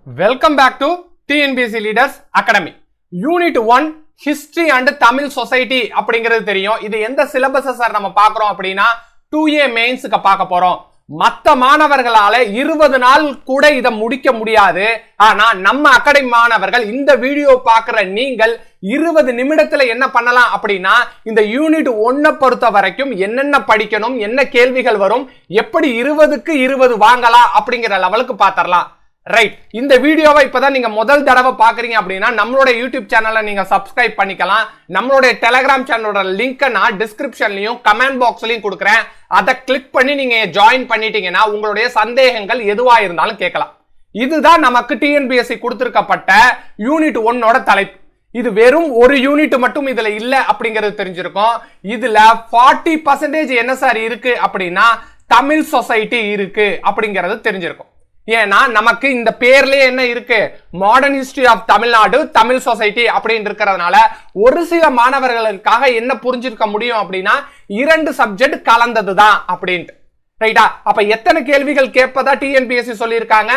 Welcome back to TNPSC Leaders Academy. Unit 1 History and Tamil Society அப்படிங்கிறது தெரியும். இது எந்த சிலபஸ் சார் நம்ம பார்க்கறோம் அப்படினா 2A மெயின்ஸ்க்கு பார்க்க போறோம். மத்த மாணவர்களால 20 நாள் கூட இத முடிக்க முடியாது. ஆனா நம்ம அகாடமி மாணவர்கள் இந்த வீடியோ பார்க்குற நீங்கள் 20 நிமிடத்துல என்ன பண்ணலாம் அப்படினா இந்த யூனிட் 1 பொறுத்த வரைக்கும் என்னென்ன படிக்கணும், என்ன கேள்விகள் வரும், எப்படி 20க்கு 20 வாங்கலாம் அப்படிங்கிற லெவலுக்கு பாத்தறலாம். ரைட், இந்த வீடியோவை இப்பதான் நீங்க முதல் தடவை பாக்குறீங்க அப்படின்னா நம்மளோட யூடியூப் சேனலை நீங்க சப்ஸ்கிரைப் பண்ணிக்கலாம். நம்மளோட டெலிகிராம் சேனலோட லிங்கை நான் டிஸ்கிரிப்ஷன்லயும் கமெண்ட் பாக்ஸ்லயும் கொடுக்குறேன். அதை கிளிக் பண்ணி நீங்க ஜாயின் பண்ணிட்டீங்கன்னா உங்களுடைய சந்தேகங்கள் எதுவா இருந்தாலும் கேட்கலாம். இதுதான் நமக்கு டிஎன்பிஎஸ்சி கொடுத்திருக்கப்பட்ட யூனிட் 1 தலைப்பு. இது வெறும் ஒரு யூனிட் மட்டும் இதுல இல்ல அப்படிங்கிறது தெரிஞ்சிருக்கும். இதுல 40% என்ன சார் இருக்கு அப்படின்னா தமிழ் சொசைட்டி இருக்கு அப்படிங்கிறது தெரிஞ்சிருக்கும். ஏன்னா நமக்கு இந்த பேர்லயே என்ன இருக்கு, modern history of Tamil Nadu Tamil society அப்படின்னு இருக்கிறதுனால ஒரு சில மாணவர்களுக்காக என்ன புரிஞ்சிருக்க முடியும் அப்படின்னா 2 சப்ஜெக்ட் கலந்ததுதான் அப்படின்ட்டு. ரைட்டா, அப்ப எத்தனை கேள்விகள் கேட்பதா டிஎன்பிஎஸ்சி சொல்லியிருக்காங்க?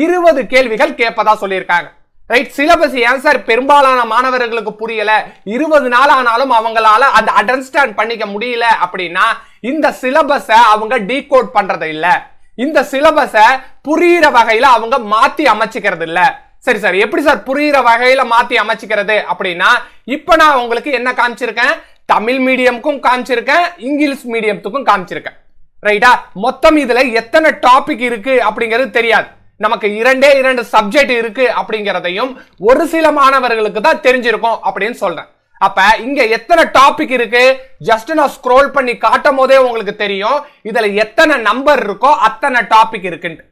20 கேள்விகள் கேட்பதா சொல்லியிருக்காங்க. ரைட், சிலபஸ் ஏன் சார் பெரும்பாலான மாணவர்களுக்கு புரியல, 20 நாள் ஆனாலும் அவங்களால அதை அண்டர்ஸ்டாண்ட் பண்ணிக்க முடியல அப்படின்னா இந்த சிலபஸ அவங்க டீகோட் பண்றது இல்ல, இந்த சிலபஸ புரியிற வகையில அவங்க மாத்தி அமைச்சுக்கிறது இல்ல. சரி சார், எப்படி சார் புரியிற வகையில மாத்தி அமைச்சுக்கிறது அப்படின்னா இப்ப நான் உங்களுக்கு என்ன காமிச்சிருக்கேன், தமிழ் மீடியமுக்கும் காமிச்சிருக்கேன், இங்கிலீஷ் மீடியத்துக்கும் காமிச்சிருக்கேன். ரைட்டா, மொத்தம் இதுல எத்தனை டாபிக் இருக்கு அப்படிங்கிறது தெரியாது. நமக்கு 2 சப்ஜெக்ட் இருக்கு அப்படிங்கிறதையும் ஒரு சில மாணவர்களுக்கு தான் தெரிஞ்சிருக்கும் அப்படின்னு சொல்றேன். அப்ப இங்க எத்தனை டாபிக் இருக்கு ஜஸ்ட் நான் ஸ்க்ரோல் பண்ணி காட்டும் போதே உங்களுக்கு தெரியும் இதுல எத்தனை நம்பர் இருக்கோ அத்தனை டாபிக் இருக்குன்னு.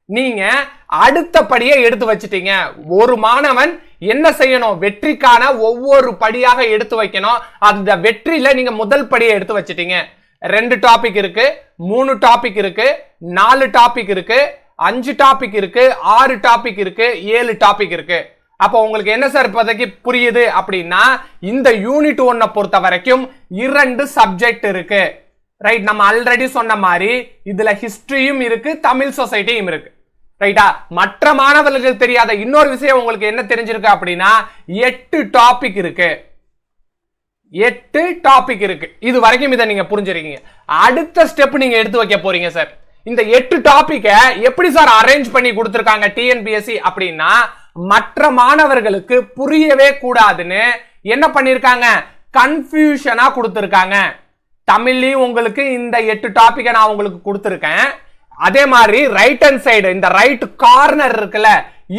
நீங்க அடுத்தபடியே எடுத்து வச்சிட்டீங்க. ஒரு மாணவன் என்ன செய்யணும், வெற்றிக்கான ஒவ்வொரு படியாக எடுத்து வைக்கணும். அந்த வெற்றியில நீங்க முதல் படியை எடுத்து வச்சிட்டீங்க. 2 டாபிக் இருக்கு, 3 டாபிக் இருக்கு, 4 டாபிக் இருக்கு, 5 டாபிக் இருக்கு, 6 டாபிக் இருக்கு, 7 டாபிக் இருக்கு. அப்ப உங்களுக்கு என்ன சார் இப்போதைக்கு புரியுது அப்படின்னா இந்த யூனிட் 1 பொறுத்த வரைக்கும் 2 சப்ஜெக்ட் இருக்கு. ரைட், நம்ம ஆல்ரெடி சொன்ன மாதிரி இதுல ஹிஸ்டரியும் இருக்கு, தமிழ் சொசைட்டியும் இருக்கு. ரைட்டா, மற்ற மாணவர்களுக்கு தெரியாத இன்னொரு விஷயம் உங்களுக்கு என்ன தெரிஞ்சிருக்கு அப்படின்னா 8 டாபிக் இருக்கு. 8 டாபிக் இருக்கு. இது வரைக்கும் இதை நீங்க புரிஞ்சிருக்கீங்க. அடுத்த ஸ்டெப் நீங்க எடுத்து வைக்க போறீங்க சார். இந்த 8 டாபிக்க எப்படி சார் அரேஞ்ச் பண்ணி கொடுத்திருக்காங்க டிஎன்பிஎஸ்சி அப்படின்னா மற்ற மாணவர்களுக்கு புரியவே கூடாதுன்னு என்ன பண்ணிருக்காங்க, கன்ஃபியூஷனா கொடுத்திருக்காங்க. தமிழ்லயும் உங்களுக்கு இந்த 8 டாபிக்க நான் உங்களுக்கு கொடுத்திருக்கேன். அதே மாதிரி ரைட் ஹேண்ட் சைடு இந்த ரைட் கார்னர் இருக்குல்ல,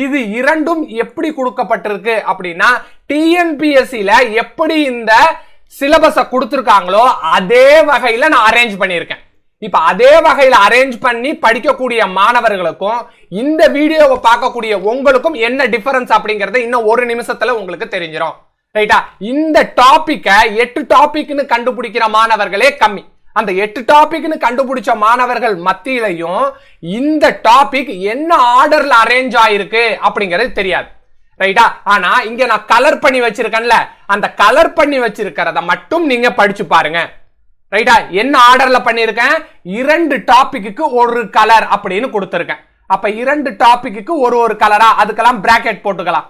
இது இரண்டும் எப்படி கொடுக்கப்பட்டிருக்கு அப்படின்னா டிஎன்பிஎஸ்சில எப்படி இந்த சிலபஸ கொடுத்திருக்காங்களோ அதே வகையில நான் அரேஞ்ச் பண்ணியிருக்கேன். இப்ப அதே வகையில அரேஞ்ச் பண்ணி படிக்கக்கூடிய மாணவர்களுக்கும் இந்த வீடியோவை பார்க்கக்கூடிய உங்களுக்கும் என்ன டிஃபரன்ஸ் அப்படிங்கறது இன்னும் ஒரு நிமிஷத்துல உங்களுக்கு தெரிஞ்சிடும். ரைட்டா, இந்த டாபிக்க 8 டாபிக்னு கண்டுபிடிக்கிற மாணவர்களே கம்மி. அந்த 8 டாபிக்னு கண்டுபிடிச்ச மாணவர்கள் மத்தியிலையும் இந்த டாபிக் என்ன ஆர்டர்ல அரேஞ்ச் ஆயிருக்கு அப்படிங்கிறது தெரியாது. ரைட்டா, ஆனா இங்க நான் கலர் பண்ணி வச்சிருக்கேன்ல, அந்த கலர் பண்ணி வச்சிருக்கிறத மட்டும் நீங்க படிச்சு பாருங்க. ரைட்டா, என்ன ஆர்டர்ல பண்ணிருக்கேன், 2 டாபிக்கு ஒரு கலர் அப்படின்னு கொடுத்திருக்கேன். அப்ப 2 டாபிக்கு ஒரு கலரா, அதுக்கெல்லாம் பிராக்கெட் போட்டுக்கலாம்.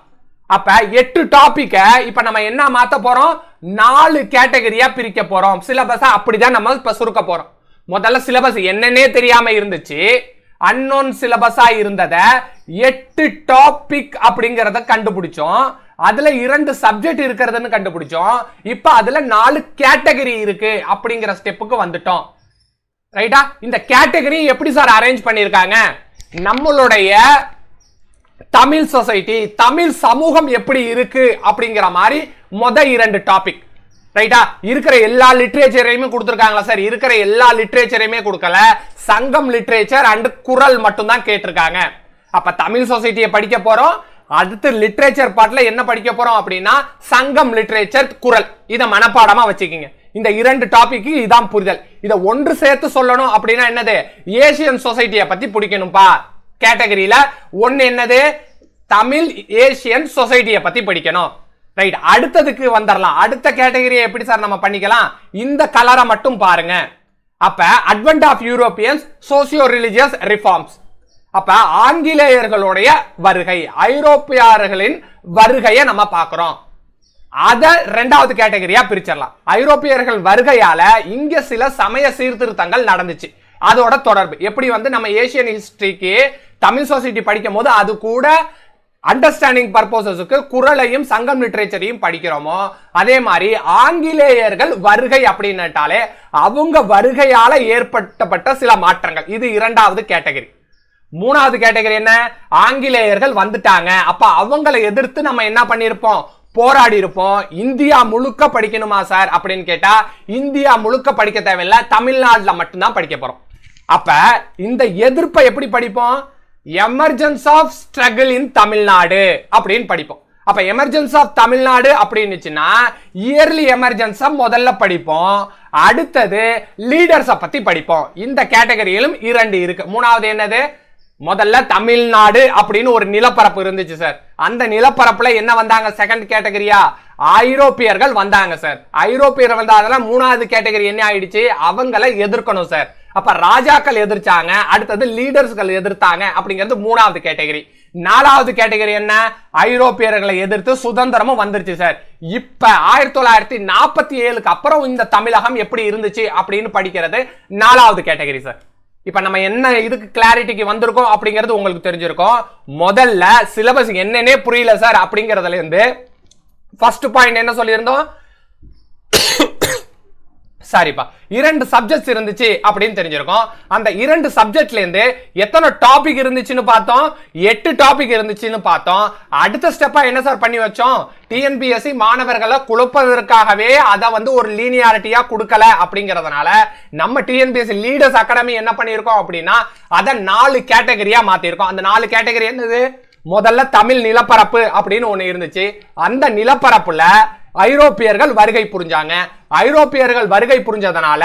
அப்ப 8 டாபிக்க இப்ப நம்ம என்ன மாத்த போறோம், 4 கேட்டகரியா பிரிக்க போறோம். சிலபஸ் அப்படிதான் நம்ம இப்ப சுருக்க போறோம். முதல்ல சிலபஸ் என்னன்னே தெரியாம இருந்துச்சு, அன்னோன் சிலபஸா இருந்தத 8 டாபிக் அப்படிங்கறத கண்டுபிடிச்சோம். அதுல 2 சப்ஜெக்ட் இருக்கிறதுன்னு கண்டுபிடிச்சோம். இப்ப அதுல 4 கேட்டகரி இருக்கு அப்படிங்கிற ஸ்டெப்புக்கு வந்துட்டோம். ரைட்டா, இந்த கேட்டகரி எப்படி சார் அரேஞ்ச் பண்ணிருக்காங்க, நம்மளுடைய தமிழ் சொசைட்டி தமிழ் சமூகம் எப்படி இருக்கு அப்படிங்கிற மாதிரி 2 டாபிக். ரைட்டா, இருக்கிற எல்லா லிட்ரேச்சரையுமே கொடுத்திருக்காங்களா சார்? இருக்கிற எல்லா லிட்ரேச்சரையுமே கொடுக்கல, சங்கம் லிட்ரேச்சர் அண்ட் குரல் மட்டும் தான் கேட்டிருக்காங்க. அப்ப தமிழ் சொசைட்டியை படிக்க போறோம். அடுத்து லிட்ரேச்சர் பார்ட்ல என்ன படிக்க போறோம் அப்படின்னா சங்கம் லிட்ரேச்சர் குரல். இத மனப்பாடமா வச்சுக்கீங்க. இந்த 2 டாபிக் இதான் புரிதல். இத ஒன்று சேர்த்து சொல்லணும் அப்படின்னா என்னது, ஏசியன் சொசைட்டியை பத்தி படிக்கணும்பா. கேட்டகரியில 1 என்னது, தமிழ் ஏசியன் சொசைட்டியை பத்தி படிக்கணும். ரைட், அடுத்ததுக்கு வந்துடலாம். அடுத்த கேட்டகரியை எப்படி சார் நம்ம பண்ணிக்கலாம், இந்த கலரை மட்டும் பாருங்க. அப்ப advent of Europeans socio religious reforms. அப்ப ஆங்கிலேயர்களுடைய வருகை, ஐரோப்பியர்களின் வருகையை நம்ம பார்க்கிறோம். அத ரெண்டாவது கேட்டகரியா பிரிச்சிடலாம். ஐரோப்பியர்கள் வருகையால இங்க சில சமய சீர்திருத்தங்கள் நடந்துச்சு. அதோட தொடர்பு எப்படி வந்து நம்ம ஏசியன் ஹிஸ்டரிக்கு தமிழ் சொசைட்டி படிக்கும் போது அது கூட அண்டர்ஸ்டாண்டிங் பர்பஸஸ்க்கு குறளையும் சங்கம் லிட்டரேச்சரையும் படிக்கிறோமோ, அதே மாதிரி ஆங்கிலேயர்கள் வருகை அப்படின்னாலே அவங்க வருகையால ஏற்பட்ட சில மாற்றங்கள். இது இரண்டாவது கேட்டகரி. மூணாவது கேட்டகரி என்ன? ஆங்கிலேயர்கள் வந்துட்டாங்க, அப்ப அவங்களை எதிர்த்து நம்ம என்ன பண்ணிருப்போம், போராடி இருப்போம். இந்தியா முழுக்க படிக்கணுமா சார் அப்படின்னு கேட்டா இந்தியா முழுக்க படிக்க தேவையில்லை, தமிழ்நாட்டுல மட்டும்தான் படிக்க போறோம். அப்ப இந்த எதிர்ப்பை எப்படி படிப்போம்? Emergence of struggle in Tamil Nadu அப்படின்னு படிப்போம். அப்ப எமர்ஜென்ஸ் ஆஃப் தமிழ்நாடு அப்படின்னுச்சுன்னா இயர்லி எமர்ஜென்ஸா முதல்ல படிப்போம், அடுத்தது லீடர்ஸ பத்தி படிப்போம். இந்த கேட்டகரியிலும் இரண்டு இருக்கு. மூணாவது என்னது? முதல்ல தமிழ்நாடு அப்படின்னு ஒரு நிலப்பரப்பு இருந்துச்சு சார். அந்த நிலப்பரப்புல என்ன வந்தாங்க? செகண்ட் கேட்டகரியா ஐரோப்பியர்கள் வந்தாங்க சார். ஐரோப்பியர்கள் வந்தால மூணாவது கேட்டகரி என்ன ஆயிடுச்சு? அவங்களை எதிர்க்கணும் சார். அப்ப ராஜாக்கள் எதிர்த்தாங்க, அடுத்தது லீடர்ஸ்கள் எதிர்த்தாங்க அப்படிங்கிறது மூணாவது கேட்டகரி. நாலாவது கேட்டகரி என்ன? ஐரோப்பியர்களை எதிர்த்து சுதந்திரமும் வந்துருச்சு சார். இப்ப 1947க்கு அப்புறம் இந்த தமிழகம் எப்படி இருந்துச்சு அப்படின்னு படிக்கிறது நாலாவது கேட்டகரி சார். இப்ப நம்ம என்ன இதுக்கு கிளாரிட்டிக்கு வந்திருக்கோம் அப்படிங்கிறது உங்களுக்கு தெரிஞ்சிருக்கும். முதல்ல சிலபஸ் என்னன்னே புரியல சார் அப்படிங்கறதுல இருந்து ஃபர்ஸ்ட் பாயிண்ட் என்ன சொல்லியிருந்தோம்? சாரிப்பா, 2 சப்ஜெக்ட்ஸ் இருந்துச்சு அப்படின்னு தெரிஞ்சிருக்கும். அந்த 2 சப்ஜெக்ட்ல இருந்து எத்தனை டாபிக் இருந்துச்சுன்னு பார்த்தோம்? 8 டாபிக் இருந்துச்சுன்னு பார்த்தோம். அடுத்த ஸ்டெப்பா என்ன சார் பண்ணி வச்சோம்? டிஎன்பிஎஸ்சி மாணவர்களை குழப்பதற்காகவே அதை வந்து ஒரு லீனியாரிட்டியா கொடுக்கல அப்படிங்கறதுனால நம்ம டிஎன்பிஎஸ்சி லீடர்ஸ் அகாடமி என்ன பண்ணிருக்கோம் அப்படின்னா அதை 4 கேட்டகரியா மாத்திருக்கோம். அந்த 4 கேட்டகரி என்னது? முதல்ல தமிழ் நிலப்பரப்பு அப்படின்னு ஒண்ணு இருந்துச்சு. அந்த நிலப்பரப்புல ஐரோப்பியர்கள் வருகை புரிஞ்சாங்க. ஐரோப்பியர்கள் வருகை புரிஞ்சதனால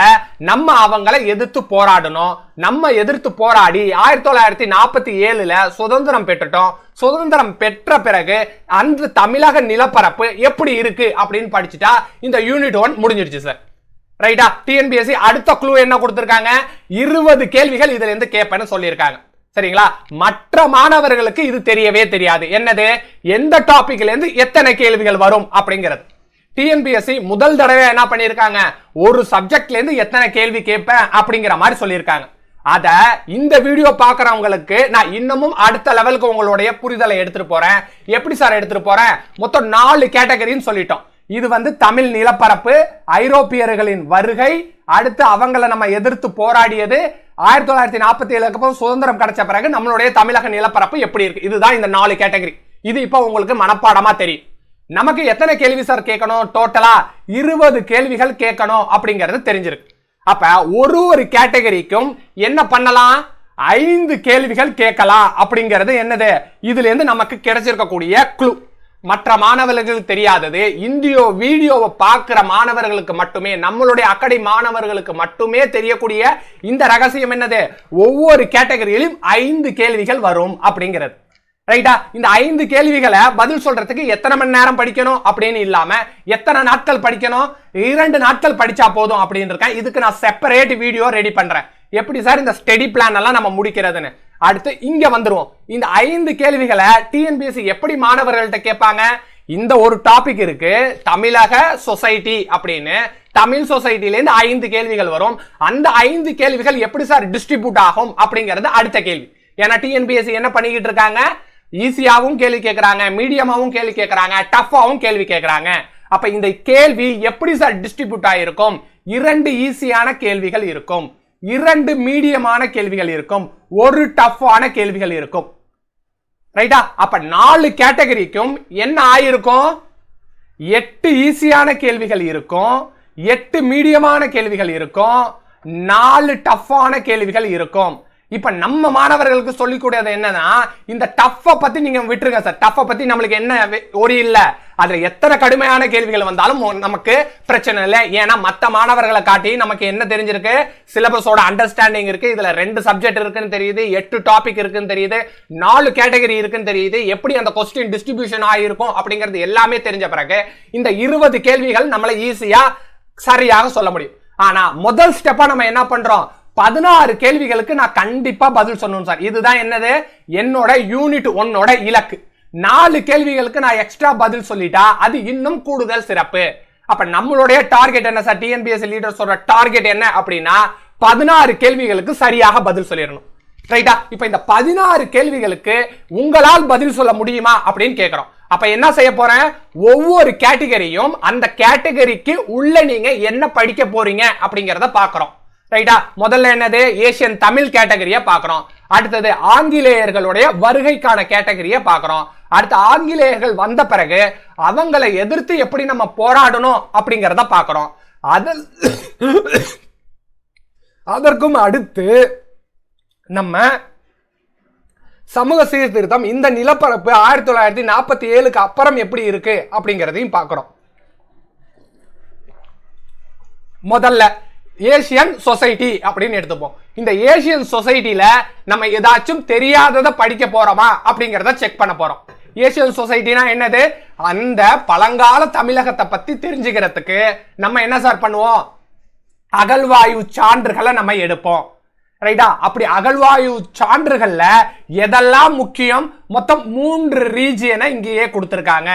நம்ம அவங்களை எதிர்த்து போராடணும். நம்ம எதிர்த்து போராடி 1947ல சுதந்திரம் பெற்றுட்டோம். சுதந்திரம் பெற்ற பிறகு அந்த தமிழக நிலப்பரப்பு எப்படி இருக்கு அப்படின்னு படிச்சுட்டா இந்த யூனிட் 1 முடிஞ்சிருச்சு சார். ரைட்டா? டிஎன்பிஎஸ்சி அடுத்த க்ளூ என்ன கொடுத்திருக்காங்க? 20 கேள்விகள் இதுல இருந்து கேட்பேன்னு சொல்லியிருக்காங்க. சரிங்களா? மற்ற மாணவர்களுக்கு இது தெரியவே தெரியாது. என்னது? எந்த டாபிக்ல இருந்து எத்தனை கேள்விகள் வரும் அப்படிங்கிறது. டிஎன்பிஎஸ்சி முதல் தடவை என்ன பண்ணிருக்காங்க? ஒரு சப்ஜெக்ட்ல இருந்து எத்தனை கேள்வி கேட்பேன் அப்படிங்கிற மாதிரி சொல்லியிருக்காங்க. அத இந்த வீடியோ பாக்குறவங்களுக்கு நான் இன்னமும் அடுத்த லெவலுக்கு உங்களுடைய புரிதலை எடுத்துட்டு போறேன். எப்படி சார் எடுத்துட்டு போறேன்? மொத்தம் 4 கேட்டகரின்னு சொல்லிட்டோம். இது வந்து தமிழ் நிலப்பரப்பு, ஐரோப்பியர்களின் வருகை, அடுத்து அவங்களை நம்ம எதிர்த்து போராடியது, 1947க்கு அப்புறம் சுதந்திரம் கிடைச்ச பிறகு நம்மளுடைய தமிழக நிலப்பரப்பு எப்படி இருக்கு. இதுதான் இந்த 4 கேட்டகரி. இது இப்ப உங்களுக்கு மனப்பாடமா தெரியும். நமக்கு எத்தனை கேள்வி சார் கேட்கணும்? டோட்டலா 20 கேள்விகள் கேட்கணும் அப்படிங்கிறது தெரிஞ்சிருக்கு. அப்ப ஒரு கேட்டகரிக்கும் என்ன பண்ணலாம்? 5 கேள்விகள் கேட்கலாம் அப்படிங்கிறது என்னது? இதுல இருந்து நமக்கு கிடைச்சிருக்கக்கூடிய க்ளூ. மற்ற மாணவர்களுக்கு தெரியாதது, இந்த வீடியோவை பார்க்கிற மாணவர்களுக்கு மட்டுமே, நம்மளுடைய அகாடமி மாணவர்களுக்கு மட்டுமே தெரியக்கூடிய இந்த ரகசியம் என்னது? ஒவ்வொரு கேட்டகரியிலும் 5 கேள்விகள் வரும் அப்படிங்கிறது. ரைட்டா? இந்த 5 கேள்விகளை பதில் சொல்றதுக்கு எத்தனை மணி நேரம் படிக்கணும் அப்படின்னு இல்லாம எத்தனை நாட்கள் படிக்கணும்? 2 நாட்கள் படிச்சா போதும் அப்படின்னு இருக்கேன். இதுக்கு நான் செப்பரேட் வீடியோ ரெடி பண்றேன். எப்படி சார் இந்த ஸ்டடி பிளான் எல்லாம் நம்ம முடிக்கிறதுன்னு. அடுத்து இங்க வந்துருவோம். இந்த 5 கேள்விகளை டிஎன்பிஎஸ்சி எப்படி மாணவர்கள்ட்ட கேட்பாங்க? இந்த ஒரு டாபிக் இருக்கு, தமிழக சொசைட்டி அப்படின்னு. தமிழ் சொசைட்டில இருந்து 5 கேள்விகள் வரும். அந்த 5 கேள்விகள் எப்படி சார் டிஸ்ட்ரிபியூட் ஆகும் அப்படிங்கிறது அடுத்த கேள்வி. ஏன்னா டிஎன்பிஎஸ்சி என்ன பண்ணிக்கிட்டு இருக்காங்க? ஈஸியாவும் கேள்வி கேட்கறாங்க, மீடியமாவும் கேள்வி கேட்கறாங்க, டஃபாவும் கேள்வி கேட்கறாங்க. அப்ப இந்த கேள்வி எப்படி சார் டிஸ்ட்ரிபியூட் ஆயிருக்கும்? 2 ஈஸியான கேள்விகள் இருக்கும், 2 மீடியமான கேள்விகள் இருக்கும், 1 டஃப்பான கேள்விகள் இருக்கும். ரைட்டா? அப்ப 4 கேட்டகரிக்கும் என்ன ஆயிருக்கும்? 8 ஈஸியான கேள்விகள் இருக்கும், 8 மீடியமான கேள்விகள் இருக்கும், 4 டஃப்பான கேள்விகள் இருக்கும். இப்ப நம்ம மாணவர்களுக்கு சொல்லிக்கூடியது என்னன்னா, இந்த டஃப் பத்தி நீங்க விட்டுருங்க சார். டஃப் பத்தி நம்மளுக்கு என்ன ஒரு இல்ல, அதுல எத்தனை கடுமையான கேள்விகள் வந்தாலும் நமக்கு பிரச்சனை இல்லை. ஏன்னா மத்த மாணவர்களை காட்டி நமக்கு என்ன தெரிஞ்சிருக்கு? சிலபஸோட அண்டர்ஸ்டாண்டிங் இருக்கு. இதுல 2 சப்ஜெக்ட் இருக்குன்னு தெரியுது, 8 டாபிக் இருக்குன்னு தெரியுது, 4 கேட்டகரி இருக்குன்னு தெரியுது, எப்படி அந்த கொஸ்டின் டிஸ்ட்ரிபியூஷன் ஆகிருக்கும் அப்படிங்கிறது எல்லாமே தெரிஞ்ச பிறகு இந்த 20 கேள்விகள் நம்மள ஈஸியா சரியாக சொல்ல முடியும். ஆனா முதல் ஸ்டெப்பா நம்ம என்ன பண்றோம்? 16 கேள்விகளுக்கு நான் கண்டிப்பா பதில் சொல்லணும் சார். இதுதான் என்னது என்னோட யூனிட் 1 இலக்கு. 4 கேள்விகளுக்கு நான் எக்ஸ்ட்ரா பதில் சொல்லிட்டா அது இன்னும் கூடுதல் சிறப்பு. அப்ப நம்மளுடைய டார்கெட் என்ன சார்? டிஎன்பிஎஸ்சி லீடர்ஸோட டார்கெட் என்ன அப்படின்னா 16 கேள்விகளுக்கு சரியாக பதில் சொல்லிடணும். ரைட்டா? இப்ப இந்த 16 கேள்விகளுக்கு உங்களால் பதில் சொல்ல முடியுமா அப்படின்னு கேட்கிறோம். அப்ப என்ன செய்ய போறேன்? ஒவ்வொரு கேட்டகரியும் அந்த கேட்டகரிக்கு உள்ள நீங்க என்ன படிக்க போறீங்க அப்படிங்கறத பாக்குறோம். ரைட்டா? முதல்ல என்னது? ஏசியன் தமிழ் கேட்டகரிய பாக்குறோம். அடுத்தது ஆங்கிலேயர்களுடைய வருகைக்கான கேட்டகரிய பாக்குறோம். அடுத்து ஆங்கிலேயர்கள் வந்த பிறகு அவங்களை எதிர்த்து எப்படி நம்ம போராடணும் அப்படிங்கறத பாக்குறோம். அதற்கும் அடுத்து நம்ம சமூக சீர்திருத்தம் இந்த நிலப்பரப்பு 1947க்கு அப்புறம் எப்படி இருக்கு அப்படிங்கறதையும் பார்க்கிறோம். முதல்ல ஏசியன் சொசைட்டி அப்படின்னு எடுத்துப்போம். இந்த ஏசியன் சொசைட்டில நம்ம ஏதாச்சும் தெரியாததை படிக்க போறோமா அப்படிங்கறத செக் பண்ண போறோம். ஏசியன் சொசைட்டினா என்னது? அந்த பழங்கால தமிழகத்தை பத்தி தெரிஞ்சுக்கிறதுக்கு நம்ம என்ன சார் பண்ணுவோம்? அகழ்வாயு சான்றுகளை நம்ம எடுப்போம். ரைட்டா? அப்படி அகழ்வாயு சான்றுகள்ல எதெல்லாம் முக்கியம்? மொத்தம் 3 ரீஜியனை இங்கேயே கொடுத்திருக்காங்க.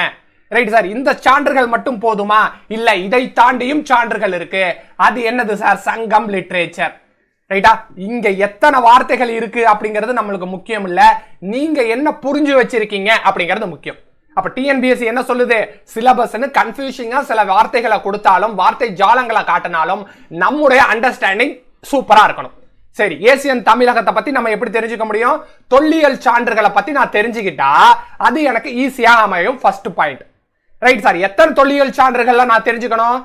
ரைட் சார், இந்த சான்றுகள் மட்டும் போதுமா? இல்ல, இதை தாண்டியும் சான்றுகள் இருக்கு. அது என்னது சார்? சங்கம் லிட்ரேச்சர். ரைட்டா? இங்க எத்தனை வார்த்தைகள் இருக்கு அப்படிங்கிறது நம்மளுக்கு முக்கியம் இல்ல, நீங்க என்ன புரிஞ்சு வச்சிருக்கீங்க அப்படிங்கிறது முக்கியம். அப்ப டிஎன்பிஎஸ்சி என்ன சொல்லுது? சிலபஸ்னு கன்ஃபியூசிங்கா சில வார்த்தைகளை கொடுத்தாலும் வார்த்தை ஜாலங்களை காட்டினாலும் நம்முடைய அண்டர்ஸ்டாண்டிங் சூப்பரா இருக்கணும். சரி, ஏசியன் தமிழகத்தை பத்தி நம்ம எப்படி தெரிஞ்சுக்க முடியும்? தொல்லியல் சான்றுகளை பத்தி நான் தெரிஞ்சுக்கிட்டா அது எனக்கு ஈஸியா அமையும். First point. ரைட் சார், எத்தனை தொல்லியல் சான்றுகள்ல நான் தெரிஞ்சுக்கணும்?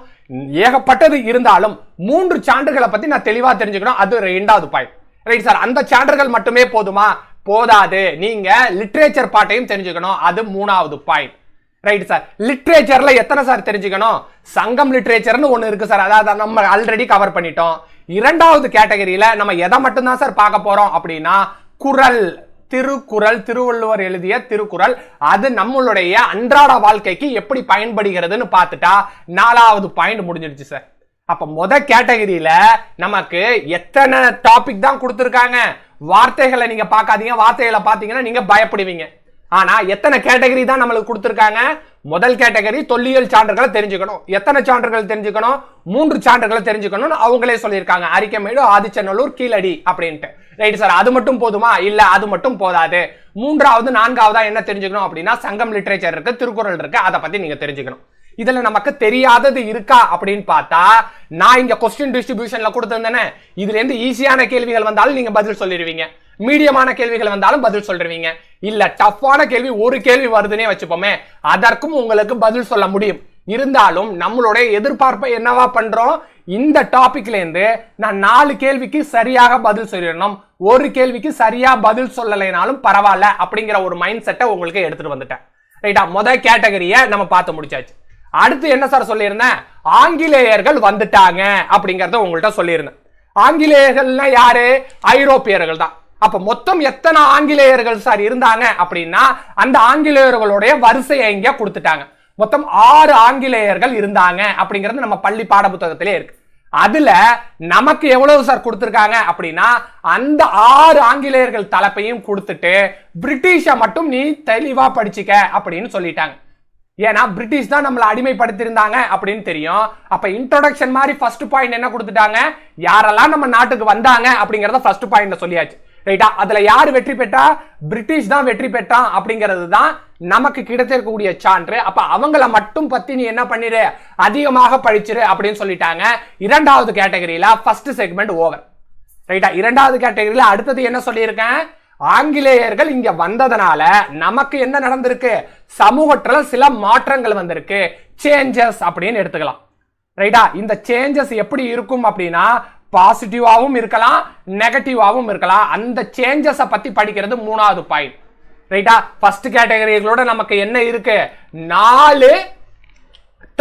ஏகப்பட்டது இருந்தாலும் 3 சான்றுகளை பத்தி நான் தெளிவா தெரிஞ்சுக்கணும். அது 2வது பாயிண்ட். ரைட் சார், அந்த சான்றுகள் மட்டுமே போதுமா? போதாது, நீங்க லிட்ரேச்சர் பாட்டையும் தெரிஞ்சுக்கணும். அது 3வது பாயிண்ட். ரைட் சார், லிட்ரேச்சர்ல எத்தனை சார் தெரிஞ்சுக்கணும்? சங்கம் லிட்ரேச்சர்னு ஒண்ணு இருக்கு சார், அதாவது நம்ம ஆல்ரெடி கவர் பண்ணிட்டோம். 2வது கேட்டகரியில நம்ம எதை மட்டும் தான் சார் பார்க்க போறோம் அப்படின்னா குறள், திருக்குறள், திருவள்ளுவர் எழுதிய திருக்குறள். அது நம்மளுடைய அன்றாட வாழ்க்கைக்கு எப்படி பயன்படுகிறதுன்னு பார்த்துட்டா 4வது பாயிண்ட் முடிஞ்சிருச்சு சார். அப்ப கேட்டகரியில நமக்கு எத்தனை டாபிக் தான் கொடுத்திருக்காங்க? வார்த்தைகளை நீங்க பார்க்காதீங்க, வார்த்தைகளை பார்த்தீங்கன்னா நீங்க பயப்படுவீங்க. ஆனா எத்தனை கேட்டகரி தான் நம்மளுக்கு கொடுத்திருக்காங்க? முதல் கேட்டகரி தொல்லியல் சான்றுகளை தெரிஞ்சுக்கணும். எத்தனை சான்றுகள் தெரிஞ்சுக்கணும்? 3 சான்றுகளை தெரிஞ்சுக்கணும். அவங்களே சொல்லியிருக்காங்க, அரிக்கமேடு, ஆதிச்சநல்லூர், கீழடி அப்படின்ட்டு. ரைட் சார், அது மட்டும் போதுமா? இல்ல, அது மட்டும் போதாது. 3வது 4வதா என்ன தெரிஞ்சுக்கணும் அப்படின்னா சங்கம் லிட்ரேச்சர் இருக்கு, திருக்குறள் இருக்கு, அதை பத்தி நீங்க தெரிஞ்சுக்கணும். இதுல நமக்கு தெரியாதது இருக்கா அப்படின்னு பார்த்தா நான் இங்க கொஸ்டின் டிஸ்ட்ரிபியூஷன்ல கொடுத்திருந்தேனே, இதுல இருந்து ஈஸியான கேள்விகள் வந்தாலும் நீங்க பதில் சொல்லிடுவீங்க, மீடியமான கேள்விகள் வந்தாலும் பதில் சொல்றீங்க. இல்ல, டஃப்பான கேள்வி ஒரு கேள்வி வருதுன்னே வச்சுப்போமே, அதற்கும் உங்களுக்கு பதில் சொல்ல முடியும். இருந்தாலும் நம்மளுடைய எதிர்பார்ப்பை என்னவா பண்றோம்? இந்த டாபிக்ல இருந்து நான் 4 கேள்விக்கு சரியாக பதில் சொல்லிடணும், ஒரு கேள்விக்கு சரியா பதில் சொல்லலைனாலும் பரவாயில்ல அப்படிங்கிற ஒரு மைண்ட் செட்டை உங்களுக்கு எடுத்துட்டு வந்துட்டேன். ரைட்டா? முதல் கேட்டகரிய நம்ம பார்த்து முடிச்சாச்சு. அடுத்து என்ன சார் சொல்லியிருந்தேன்? ஆங்கிலேயர்கள் வந்துட்டாங்க அப்படிங்கறத உங்கள்கிட்ட சொல்லியிருந்தேன். ஆங்கிலேயர்கள்னா யாரு? ஐரோப்பியர்கள் தான். அப்ப மொத்தம் எத்தனை ஆங்கிலேயர்கள் சார் இருந்தாங்க அப்படின்னா அந்த ஆங்கிலேயர்களுடைய வரிசையை இங்க கொடுத்துட்டாங்க. மொத்தம் 6 ஆங்கிலேயர்கள் இருந்தாங்க அப்படிங்கிறது நம்ம பள்ளி பாட புத்தகத்திலே இருக்கு. அதுல நமக்கு எவ்வளவு சார் கொடுத்திருக்காங்க அப்படின்னா அந்த 6 ஆங்கிலேயர்கள் தலைப்பையும் கொடுத்துட்டு பிரிட்டிஷ மட்டும் நீ தெளிவா படிச்சுக்க அப்படின்னு சொல்லிட்டாங்க. ஏன்னா பிரிட்டிஷ் தான் நம்மளை அடிமைப்படுத்திருந்தாங்க அப்படின்னு தெரியும். அப்ப இன்ட்ரோடக்ஷன் மாதிரி ஃபர்ஸ்ட் பாயிண்ட் என்ன கொடுத்துட்டாங்க? யாரெல்லாம் நம்ம நாட்டுக்கு வந்தாங்க அப்படிங்கறத ஃபர்ஸ்ட் பாயிண்ட்ல சொல்லியாச்சு. ரைட்டா? அதுல யார் வெற்றி பெற்றா? பிரிட்டிஷ் தான் வெற்றி பெற்றான் அப்படிங்கிறது தான் நமக்கு கிடைத்திருக்கக்கூடிய சான்று. அப்ப அவங்கள மட்டும் பத்தி நீ என்ன பண்ணிரு, அதிகமாக படிச்சிரு அப்படின்னு சொல்லிட்டாங்க. 2வது கேட்டகரியில ஃபர்ஸ்ட் செக்மெண்ட் ஓவர். ரைட்டா? 2வது கேட்டகரியில அடுத்தது என்ன சொல்லியிருக்கேன்? ஆங்கிலேயர்கள் இங்க வந்ததனால நமக்கு என்ன நடந்திருக்கு? சமூகத்துல சில மாற்றங்கள் வந்திருக்கு, சேஞ்சஸ் அப்படின்னு எடுத்துக்கலாம். ரைட்டா? இந்த சேஞ்சஸ் எப்படி இருக்கும் அப்படின்னா பாசிட்டிவாவும் இருக்கலாம், நெகட்டிவாவும் இருக்கலாம். அந்த சேஞ்சஸை பத்தி படிக்கிறது 3வது பாயிண்ட். ரைட்டா? ஃபர்ஸ்ட் கேட்டகரிகளோட நமக்கு என்ன இருக்கு? 4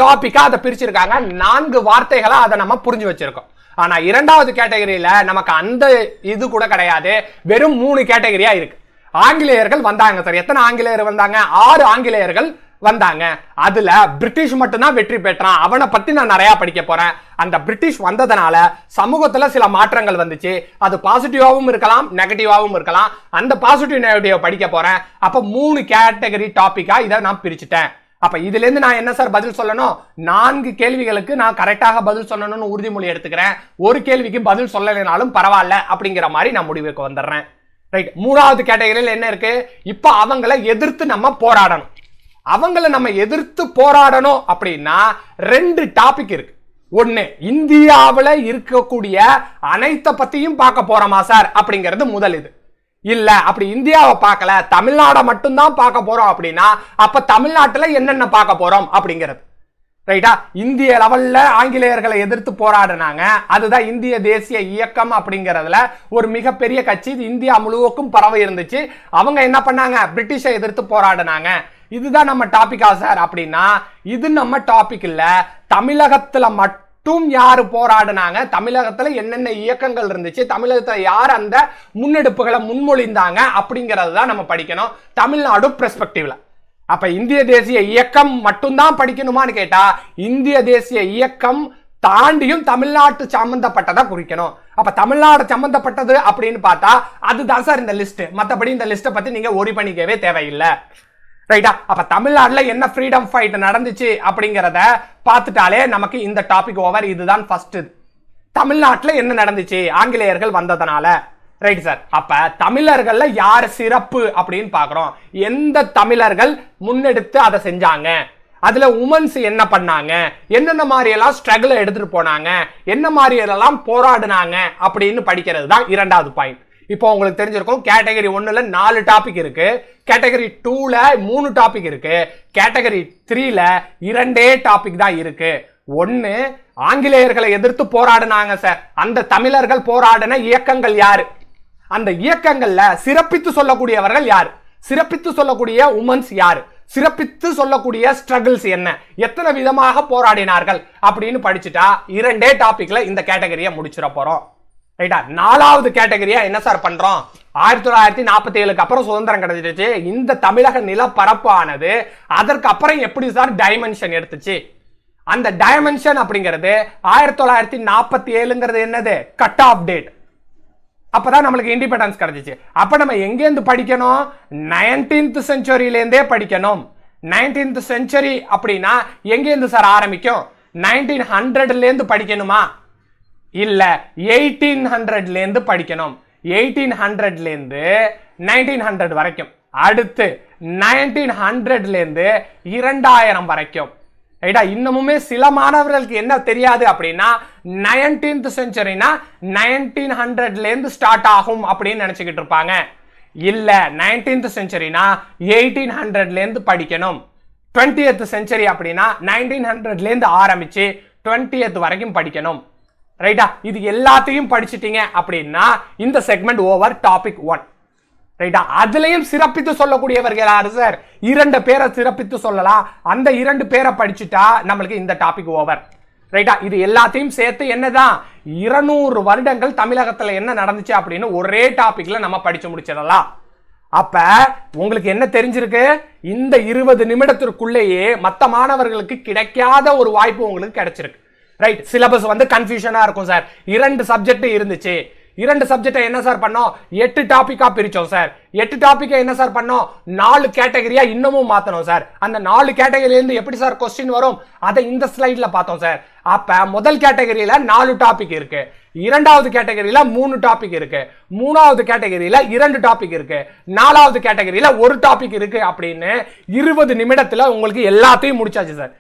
டாபிக்கா அதை பிரிச்சிருக்காங்க, 4 வார்த்தைகளா அதை நம்ம புரிஞ்சு வச்சிருக்கோம். ஆனா 2வது கேட்டகரியில நமக்கு அந்த இது கூட கிடையாது, வெறும் 3 கேட்டகரியா இருக்கு. ஆங்கிலேயர்கள் வந்தாங்க சார். எத்தனை ஆங்கிலேயர் வந்தாங்க? 6 ஆங்கிலேயர்கள் வந்தாங்க. அதுல பிரிட்டிஷ் மட்டும்தான் வெற்றி பெற்றான். அவனை பத்தி நான் நிறைய படிக்க போறேன். அந்த பிரிட்டிஷ் வந்ததனால சமூகத்துல சில மாற்றங்கள் வந்துச்சு. அது பாசிட்டிவாவும் இருக்கலாம், நெகட்டிவாவும் இருக்கலாம். அந்த பாசிட்டிவ் நெகட்டிவ் படிக்க போறேன். அப்ப 3 கேட்டகரி டாபிக்கா இதை நான் பிரிச்சுட்டேன். அப்ப இதுல இருந்து நான் என்ன சார் பதில் சொல்லணும்? 4 கேள்விகளுக்கு நான் கரெக்டாக பதில் சொல்லணும்னு உறுதிமொழி எடுத்துக்கிறேன். ஒரு கேள்விக்கு பதில் சொல்லலைனாலும் பரவாயில்ல அப்படிங்கிற மாதிரி நான் முடிவுக்கு வந்துடுறேன். ரைட். 3வது கேட்டகரியில் என்ன இருக்கு? இப்ப அவங்களை எதிர்த்து நம்ம போராடணும். அவங்களை நம்ம எதிர்த்து போராடணும் அப்படின்னா 2 டாபிக் இருக்கு. ஒண்ணு, இந்தியாவில் இருக்கக்கூடிய அனைத்தை பத்தியும் பார்க்க போறோமா சார் அப்படிங்கிறது முதல். இது இல்ல அப்படி இந்தியாவை பார்க்கல, தமிழ்நாடை மட்டும்தான் பார்க்க போறோம் அப்படின்னா அப்ப தமிழ்நாட்டுல என்னென்ன பார்க்க போறோம் அப்படிங்கிறது. ரைட்டா? இந்திய லெவல்ல ஆங்கிலேயர்களை எதிர்த்து போராடினாங்க. அதுதான் இந்திய தேசிய இயக்கம் அப்படிங்கறதுல ஒரு மிகப்பெரிய கட்சி. இது இந்தியா முழுவதும் பரவ இருந்துச்சு. அவங்க என்ன பண்ணாங்க? பிரிட்டிஷை எதிர்த்து போராடினாங்க. இதுதான் நம்ம டாபிக்கா சார் அப்படின்னா இது நம்ம டாபிக் இல்ல. தமிழகத்துல மட்டும் யாரு போராடினாங்க, தமிழகத்துல என்னென்ன இயக்கங்கள் இருந்துச்சு, தமிழகத்துல யார் அந்த முன்னெடுப்புகளை முன்மொழிந்தாங்க அப்படிங்கறது தான் நம்ம படிக்கணும் தமிழ்நாடு பெர்ஸ்பெக்டிவ்ல. அப்ப இந்திய தேசிய இயக்கம் மட்டும்தான் படிக்கணுமான்னு கேட்டா இந்திய தேசிய இயக்கம் தாண்டியும் தமிழ்நாட்டு சம்பந்தப்பட்டதா குறிக்கணும். அப்ப தமிழ்நாடு சம்பந்தப்பட்டது அப்படின்னு பார்த்தா அதுதான் சார் இந்த லிஸ்ட். மத்தபடி இந்த லிஸ்ட்டை பத்தி நீங்க ஒரி பண்ணிக்கவே தேவையில்லை. ரைட்டா? அப்ப தமிழ்நாட்டுல என்ன ஃப்ரீடம் ஃபைட் நடந்துச்சு அப்படிங்கறத பார்த்துட்டாலே நமக்கு இந்த டாபிக் ஓவர். இதுதான் ஃபர்ஸ்ட். தமிழ்நாட்டுல என்ன நடந்துச்சு ஆங்கிலேயர்கள் வந்ததனால. Right sir. அப்ப தமிழர்கள்ல யார் சிறப்பு அப்படின்னு பாக்குறோம். எந்த தமிழர்கள் முன்னெடுத்து அதை செஞ்சாங்க, அதுல உமன்ஸ் என்ன பண்ணாங்க, என்னென்ன மாதிரி எல்லாம் ஸ்ட்ரகிள் எடுத்துட்டு போனாங்க, என்ன மாதிரி எல்லாம் போராடினாங்க அப்படின்னு படிக்கிறது தான் 2வது பாயிண்ட். இப்போ உங்களுக்கு தெரிஞ்சிருக்கும் கேட்டகரி 1ல 4 டாபிக் இருக்கு, கேட்டகரி 2ல 3 டாபிக் இருக்கு, கேட்டகரி 3ல 2 டாபிக் தான் இருக்கு. ஒன்னு, ஆங்கிலேயர்களை எதிர்த்து போராடினாங்க சார். அந்த தமிழர்கள் போராடின இயக்கங்கள் யாரு, அந்த இயக்கங்கள்ல சிறப்பித்து சொல்லக்கூடியவர்கள் யாரு, சிறப்பித்து சொல்லக்கூடிய உமன்ஸ் யாரு, சிறப்பித்து சொல்லக்கூடிய ஸ்ட்ரகிள்ஸ் என்ன, எத்தனை விதமாக போராடினார்கள் அப்படின்னு படிச்சுட்டா 2 டாபிக்ல இந்த கேட்டகரியை முடிச்சிட போறோம். ரைட்டா? 4வது கேட்டகரியா என்ன சார் பண்றோம்? 1947க்கு அப்புறம் சுதந்திரம் கிடைச்சிருச்சு. இந்த தமிழக நிலப்பரப்பானது அதற்கு அப்புறம் எப்படி சார் டைமென்ஷன் எடுத்துச்சு? அந்த டைமென்ஷன் அப்படிங்கிறது 1947ங்கிறது என்னது? Cut off date. அப்பதான் நம்மளுக்கு இண்டிபெண்டன்ஸ் கிடைச்சிச்சு. அப்ப நம்ம எங்கேருந்து படிக்கணும்? 19th செஞ்சுரியிலேருந்தே படிக்கணும். 19th செஞ்சுரி அப்படின்னா எங்கேருந்து சார் ஆரம்பிக்கும்? 1900ல இருந்து படிக்கணுமா? இல்ல, 1800ல இருந்து படிக்கணும். 1800ல இருந்து 1900 வரைக்கும். அடுத்து 1900ல இருந்து 2000 வரைக்கும். ரைட்டா? இன்னமுமே சில மாணவர்களுக்கு என்ன தெரியாது அப்படின்னா 19th செஞ்சுரினா 1900ல இருந்து ஸ்டார்ட் ஆகும் அப்படின்னு நினைச்சுக்கிட்டு இருப்பாங்க. இல்ல, 19th செஞ்சுரினா 1800ல இருந்து படிக்கணும். 20th செஞ்சுரி அப்படின்னா 1900ல இருந்து ஆரம்பிச்சு 20th வரைக்கும் படிக்கணும். ரைட்டா? இது எல்லாத்தையும் படிச்சிட்டீங்க அப்படின்னா இந்த செக்மெண்ட் ஓவர் டாபிக் 1. ரைட்டா? அதுலயும் சிறப்பித்து சொல்லக்கூடியவர்கள் யாரு சார்? 2 பேரை சிறப்பித்து சொல்லலாம். அந்த 2 பேரை படிச்சுட்டா நம்மளுக்கு இந்த டாபிக் ஓவர். ரைட்டா? இது எல்லாத்தையும் சேர்த்து என்னதான் 200 வருடங்கள் தமிழகத்துல என்ன நடந்துச்சு அப்படின்னு ஒரே டாபிக்ல நம்ம படிச்சு முடிச்சிடலாம். அப்ப உங்களுக்கு என்ன தெரிஞ்சிருக்கு? இந்த 20 நிமிடத்திற்குள்ளேயே மற்ற மாணவர்களுக்கு கிடைக்காத ஒரு வாய்ப்பு உங்களுக்கு கிடைச்சிருக்கு. ரைட்? சிலபஸ் வந்து கன்ஃபியூஷனா இருக்கும் சார். 2 சப்ஜெக்ட் இருந்துச்சு. 2 சப்ஜெக்ட் என்ன சார் பண்ணோம்? 8 டாபிக்கா பிரிச்சோம் சார். 8 டாபிக் என்ன சார் பண்ணோம்? 4 கேட்டகரியா இன்னமும் மாத்தணும் சார். அந்த 4 கேட்டகரியில இருந்து எப்படி சார் கொஸ்டின் வரும் அதை இந்த ஸ்லைட்ல பார்த்தோம் சார். அப்ப முதல் கேட்டகரியில 4 டாபிக் இருக்கு, 2வது கேட்டகரியில 3 டாபிக் இருக்கு, 3வது கேட்டகரியில 2 டாபிக் இருக்கு, 4வது கேட்டகரியில 1 டாபிக் இருக்கு அப்படின்னு 20 நிமிடத்துல உங்களுக்கு எல்லாத்தையும் முடிச்சாச்சு சார்.